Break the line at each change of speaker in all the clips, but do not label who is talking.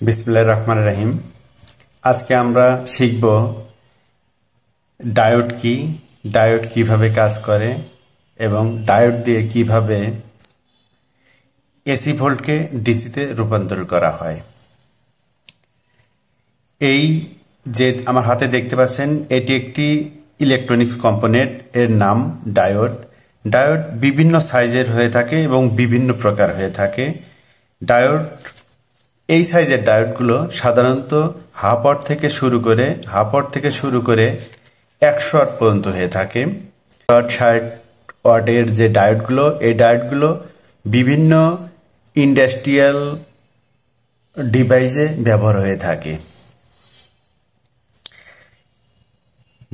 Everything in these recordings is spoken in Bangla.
বিসমিল্লাহির রহমানির রহিম। আজকে আমরা শিখব ডায়োড কি, ডায়োড কিভাবে কাজ করে এবং ডায়োড দিয়ে কিভাবে এসি ভোল্টকে ডিসিতে রূপান্তর করা হয়। এই যে আমার হাতে দেখতে পাচ্ছেন, এটি একটি ইলেকট্রনিক্স কম্পোনেন্ট, এর নাম ডায়োড। ডায়োড বিভিন্ন সাইজের হয়ে থাকে এবং বিভিন্ন প্রকার হয়ে থাকে। ডায়োড এই সাইজের ডায়োডগুলো সাধারণত হাফ ওয়াট থেকে শুরু করে 100 ওয়াট পর্যন্ত হয়ে থাকে। 60 ওয়াটের যে ডায়োডগুলো, এই ডায়োডগুলো বিভিন্ন ইন্ডাস্ট্রিয়াল ডিভাইসে ব্যবহার হয়ে থাকে।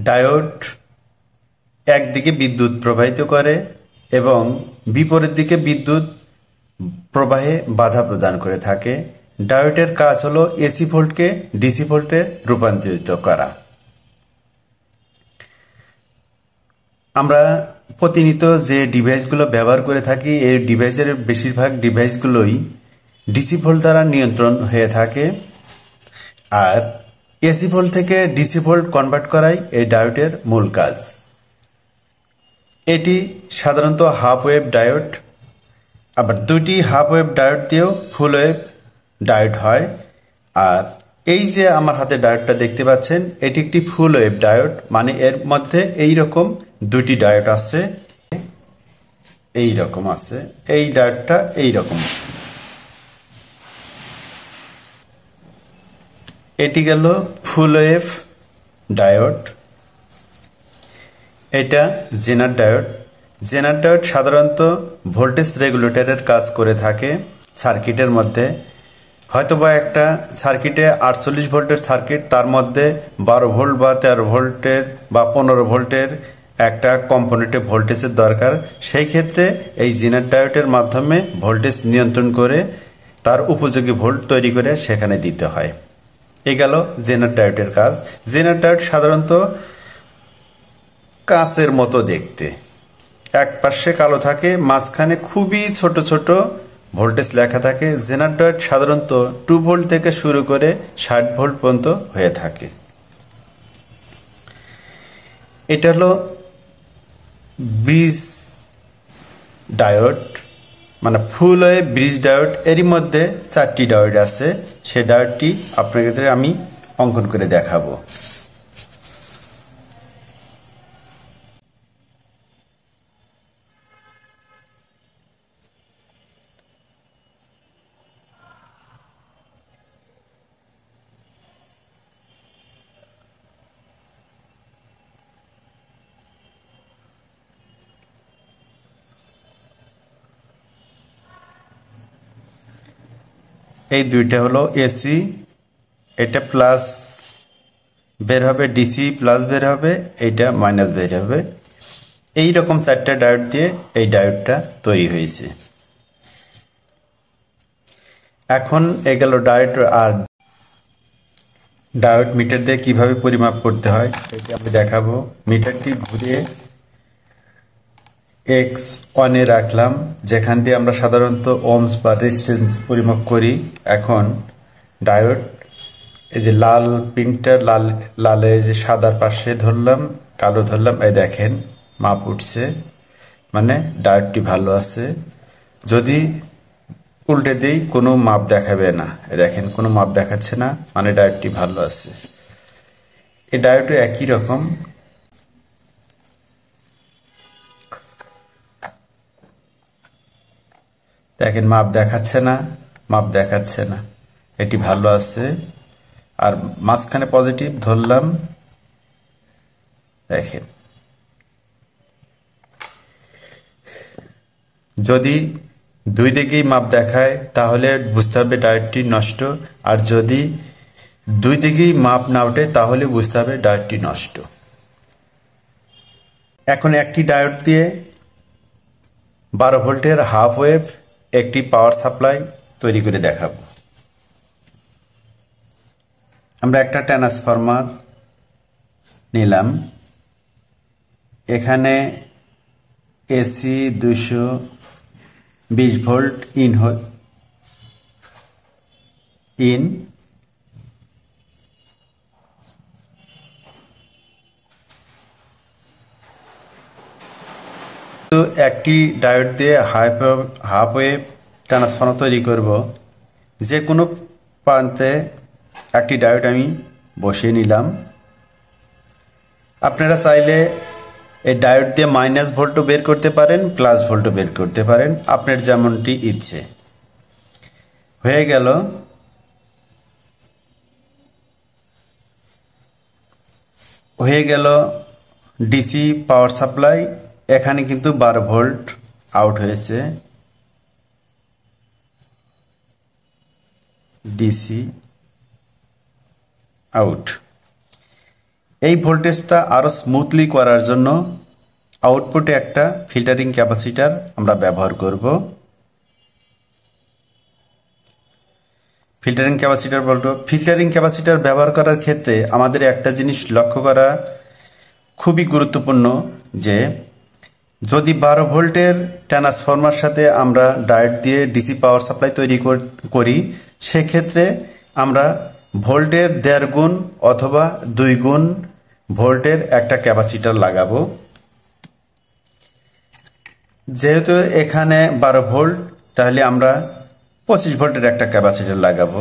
ডায়োড একদিকে বিদ্যুৎ প্রবাহিত করে এবং বিপরীত দিকে বিদ্যুৎ প্রবাহে বাধা প্রদান করে থাকে। ডায়োডের কাজ হলো এসি ভোল্টকে ডিসি ভোল্টে রূপান্তরিত করা। আমরা প্রতিনিয়ত যে ডিভাইসগুলো ব্যবহার করে থাকি, এই ডিভাইসের বেশিরভাগ ডিভাইসগুলোই ডিসি ভোল্ট দ্বারা নিয়ন্ত্রণ হয়ে থাকে, আর এসি ভোল্ট থেকে ডিসি ভোল্ট কনভার্ট করাই এই ডায়োডের মূল কাজ। এটি সাধারণত হাফ ওয়েভ ডায়োড, আবার দুটি হাফ ওয়েভ ডায়োড দিয়েও ফুল ওয়েভ ডায়োড হয়। আর এই যে আমার হাতে ডায়োডটা দেখতে পাচ্ছেন, এটি একটি ফুল ওয়েভ ডায়োড, মানে এর মধ্যে এই রকম দুটি ডায়োড আছে, এই রকম আছে। এই ডায়োডটা এই রকম। এটি গেল ফুল ওয়েভ ডায়োড। এটা জেনার ডায়োড। জেনার ডায়োড সাধারণত ভোল্টেজ রেগুলেটরের কাজ করে থাকে সার্কিটের মধ্যে। হয়তোবা একটা সার্কিটে 48 ভোল্টের সার্কিট, তার মধ্যে 12 ভোল্ট বা 13 ভোল্টের বা 15 ভোল্টের একটা কম্পোনেন্টে ভোল্টেজের দরকার। সেই ক্ষেত্রে এই জেনার ডায়োডের মাধ্যমে ভোল্টেজ নিয়ন্ত্রণ করে তার উপযোগী ভোল্ট তৈরি করে সেখানে দিতে হয়। এ গেল জেনার ডায়োডের কাজ। জেনার ডায়োড সাধারণত কাঁচের মতো দেখতে, এক পাশে কালো থাকে, মাঝখানে খুবই ছোট ছোট ভোল্টেজ লেখা থাকে। জেনার ডায়োড সাধারণত 2 ভোল্ট থেকে শুরু করে 60 ভোল্ট পর্যন্ত হয়ে থাকে। এটা হলো ব্রিজ ডায়োড, মানে ফুল ওয়েভ ব্রিজ ডায়োড। এরই মধ্যে 4টি ডায়োড আছে। সেই ডায়োডটি আপনাদের আমি অঙ্কন করে দেখাবো। এই দুইটা হলো এসি, এটা প্লাস বের হবে, ডিসি প্লাস বের হবে, এইটা মাইনাস বের হবে। এই রকম 4টা ডায়োড দিয়ে এই ডায়োডটা তৈরি হয়েছে। এখন এ গেল ডায়োড। আর ডায়োড মিটার দিয়ে কিভাবে পরিমাপ করতে হয় সেটি আমি দেখাবো। মিটারটি ঘুরিয়ে এক্স অনে রাখলাম, যেখান দিয়ে আমরা সাধারণত ওহমস বা রেজিস্ট্যান্স পরিমাপ করি। এখন ডায়োড, এই যে লাল পিনটা, লালের যে সাদার পাশে ধরলাম, কালো ধরলাম, এই দেখেন মাপ উঠছে, মানে ডায়োডটি ভালো আছে। যদি উল্টে দিই কোনো মাপ দেখাবে না, দেখেন কোনো মাপ দেখাচ্ছে না, মানে ডায়োডটি ভালো আছে। এই ডায়োডও একই রকম। দেখেন মাপ দেখাচ্ছে না, মাপ দেখাচ্ছে না, এটি ভালো আছে। আর মাঝখানে পজিটিভ ধরলাম, দেখেন। যদি দুই দিকেই মাপ দেখায় তাহলে বুঝতে হবে ডায়োডটি নষ্ট, আর যদি দুই দিকেই মাপ না ওঠে তাহলে বুঝতে হবে ডায়োডটি নষ্ট। এখন একটি ডায়োড দিয়ে 12 ভোল্টের হাফ ওয়েভ একটি পাওয়ার সাপ্লাই তৈরি করে দেখাবো। আমরা একটা ট্রান্সফরমার নিলাম, এখানে এসি 220 ভোল্ট ইন একটি ডায়োড দিয়ে হাফ ওয়েভ ট্রান্সফর্মার তৈরি করব। যে কোনো প্রান্তে একটি ডায়োড আমি বসিয়ে নিলাম। আপনারা চাইলে এই ডায়োড দিয়ে মাইনাস ভোল্টও বের করতে পারেন, প্লাস ভোল্টও বের করতে পারেন, আপনার যেমনটি ইচ্ছে। হয়ে গেল ডিসি পাওয়ার সাপ্লাই। এখানে কিন্তু 12 ভোল্ট আউট হয়েছে। DC out. এই ভোল্টেজটা আরো স্মুথলি করার জন্য আউটপুটে একটা ফিল্টারিং ক্যাপাসিটর আমরা ব্যবহার করব। ফিল্টারিং ক্যাপাসিটর ব্যবহার করার ক্ষেত্রে আমাদের একটা জিনিস লক্ষ্য করা খুবই গুরুত্বপূর্ণ, যে যদি 12 ভোল্টের ট্রান্সফর্মার সাথে আমরা ডায়োড দিয়ে ডিসি পাওয়ার সাপ্লাই তৈরি করি, সেক্ষেত্রে আমরা ভোল্টের 1.5 গুণ অথবা 2 গুণ ভোল্টের একটা ক্যাপাসিটর লাগাবো। যেহেতু এখানে 12 ভোল্ট, তাহলে আমরা 25 ভোল্টের একটা ক্যাপাসিটর লাগাবো।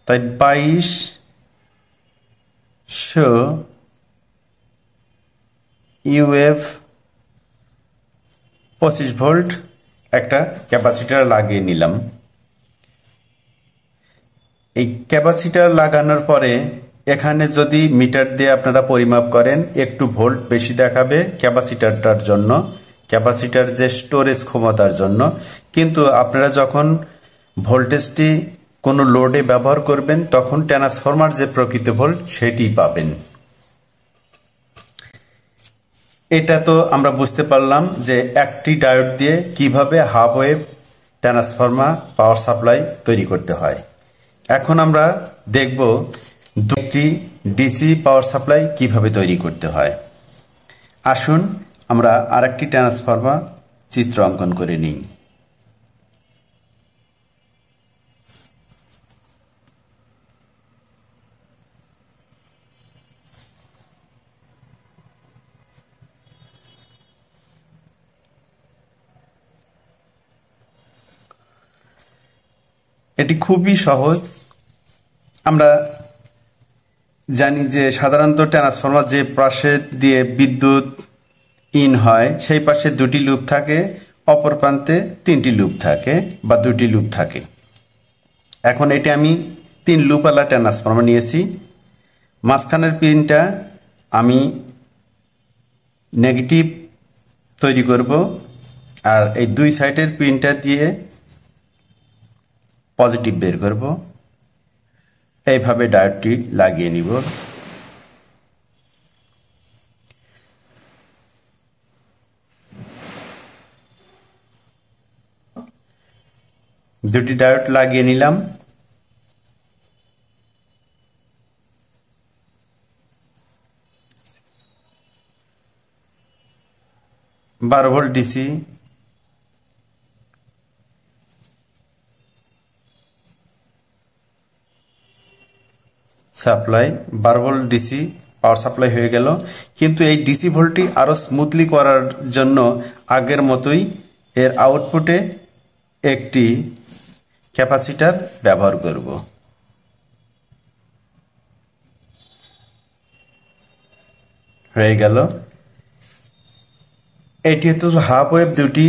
তাই 2200 ইউএফ 25 ভোল্ট একটা ক্যাপাসিটর লাগিয়ে নিলাম। এই ক্যাপাসিটর লাগানোর পরে এখানে যদি মিটার দিয়ে আপনারা পরিমাপ করেন, একটু ভোল্ট বেশি দেখাবে ক্যাপাসিটরটার জন্য, ক্যাপাসিটর যে স্টোরেজ ক্ষমতার জন্য। কিন্তু আপনারা যখন ভোল্টেজটি কোনো লোডে ব্যবহার করবেন, তখন ট্রান্সফর্মার যে প্রকৃত ভোল্ট সেটি পাবেন। এটা তো আমরা বুঝতে পারলাম যে একটি ডায়োড দিয়ে কিভাবে half wave transformer power supply তৈরি করতে হয়। এখন আমরা দেখব দুটি ডিসি পাওয়ার সাপ্লাই কিভাবে তৈরি করতে হয়। আসুন আমরা আরেকটি ট্রান্সফর্মার চিত্র অঙ্কন করে নিই। এটি খুবই সহজ। আমরা জানি যে সাধারণত ট্রান্সফর্মার যে পাশে দিয়ে বিদ্যুৎ ইন হয়, সেই পাশে 2টি লুপ থাকে, অপর প্রান্তে 3টি লুপ থাকে বা 2টি লুপ থাকে। এখন এটি আমি 3 লুপওয়ালা ট্রান্সফর্মার নিয়েছি। মাঝখানের পিনটা আমি নেগেটিভ তৈরি করব, আর এই 2 সাইডের পিনটা দিয়ে পজিটিভ বের করব। এইভাবে ডায়োডটি লাগিয়ে নিব। দুটি ডায়োড লাগিয়ে নিলাম। বারো volt DC, supply, 12 volt DC power supply হয়ে গেল। কিন্তু এই ডিসি ভোল্টটি আরো স্মুথলি করার জন্য আগের মতোই এর আউটপুটে একটি ক্যাপাসিটর ব্যবহার করব। হয়ে গেল। এটি হচ্ছে হাফ ওয়েভ দুটি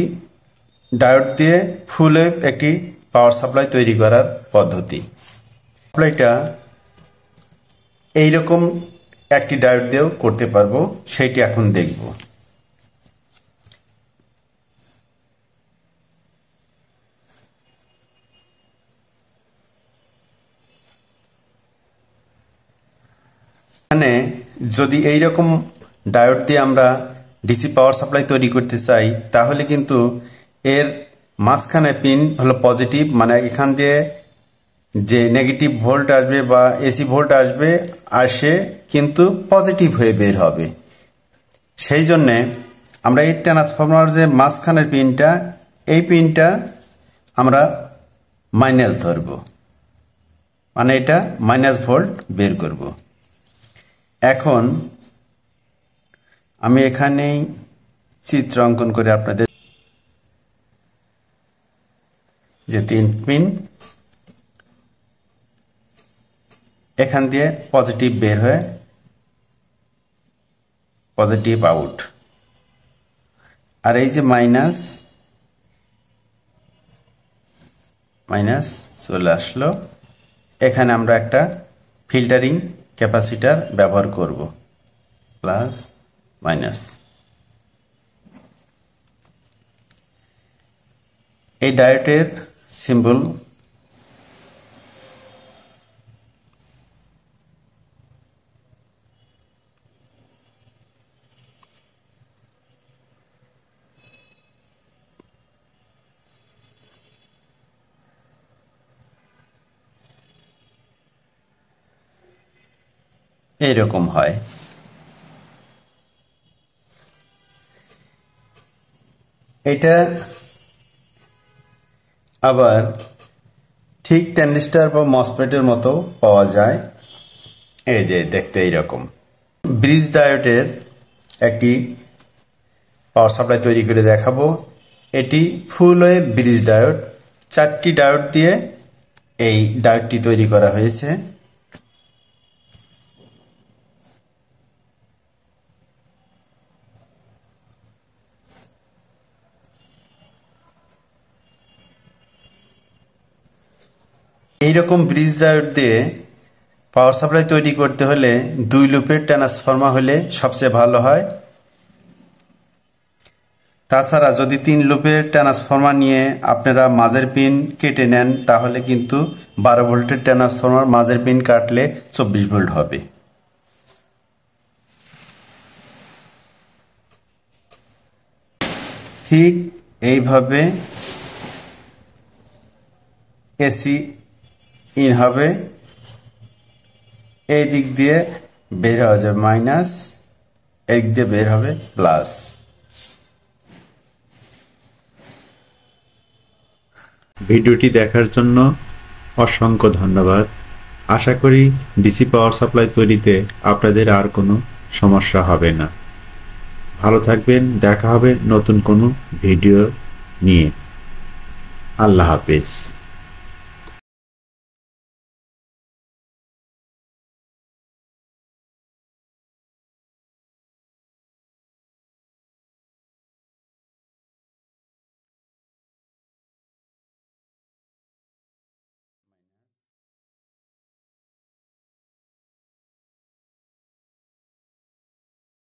ডায়োড দিয়ে ফুল ওয়েভ একটি পাওয়ার সাপ্লাই তৈরি করার পদ্ধতি। সাপ্লাইটা এইরকম একটি ডায়োড দিয়েও করতে পারবো, সেটি এখন দেখব। এখানে যদি এইরকম ডায়োড দিয়ে আমরা ডিসি পাওয়ার সাপ্লাই তৈরি করতে চাই, তাহলে কিন্তু এর মাঝখানে পিন হলো পজিটিভ, মানে এখান দিয়ে যে নেগেটিভ ভোল্ট আসবে বা এসি ভোল্ট আসে কিন্তু পজিটিভ হয়ে বের হবে। সেই জন্যে আমরা এই ট্রান্সফর্মার যে মাঝখানের পিনটা, এই পিনটা আমরা মাইনাস ধরব, মানে এটা মাইনাস ভোল্ট বের করব। এখন আমি এখানেই চিত্র অঙ্কন করে আপনাদের যে 3 পিন এখান দিয়ে পজিটিভ বের হয়ে পজিটিভ আউট, আর এই যে মাইনাস চলে আসলো। এখানে আমরা একটা ফিল্টারিং ক্যাপাসিটর ব্যবহার করব, প্লাস মাইনাস। এই ডায়োডের সিম্বল এইরকম হয়। এটা আবার ঠিক ট্রানজিস্টর বা মসফেটের মতো পাওয়া যায়। এই যে দেখতে এইরকম। ব্রিজ ডায়োডের একটি পাওয়ার সাপ্লাই তৈরি করে দেখাবো। এটি ফুল ওয়েভ ব্রিজ ডায়োড, 4টি ডায়োড দিয়ে এই ডায়োডটি তৈরি করা হয়েছে। এইরকম ব্রিজ ডায়োড দিয়ে পাওয়ার সাপ্লাই তৈরি করতে হলে 2 লুপের ট্রান্সফর্মার হলে সবচেয়ে ভালো হয়। তাছাড়া যদি 3 লুপের ট্রান্সফর্মার নিয়ে আপনারা মাঝের পিন কেটে নেন তাহলে কিন্তু 12 ভোল্টের ট্রান্সফর্মার মাঝের পিন কাটলে 24 ভোল্ট হবে। ঠিক এইভাবে এসি ইন হবে, এই দিক দিয়ে বের হয়ে যাবে মাইনাস, এই দিক দিয়ে বের হবে প্লাস।
ভিডিওটি দেখার জন্য অসংখ্য ধন্যবাদ। আশা করি ডিসি পাওয়ার সাপ্লাই তৈরিতে আপনাদের আর কোনো সমস্যা হবে না। ভালো থাকবেন, দেখা হবে নতুন কোনো ভিডিও নিয়ে। আল্লাহ হাফেজ।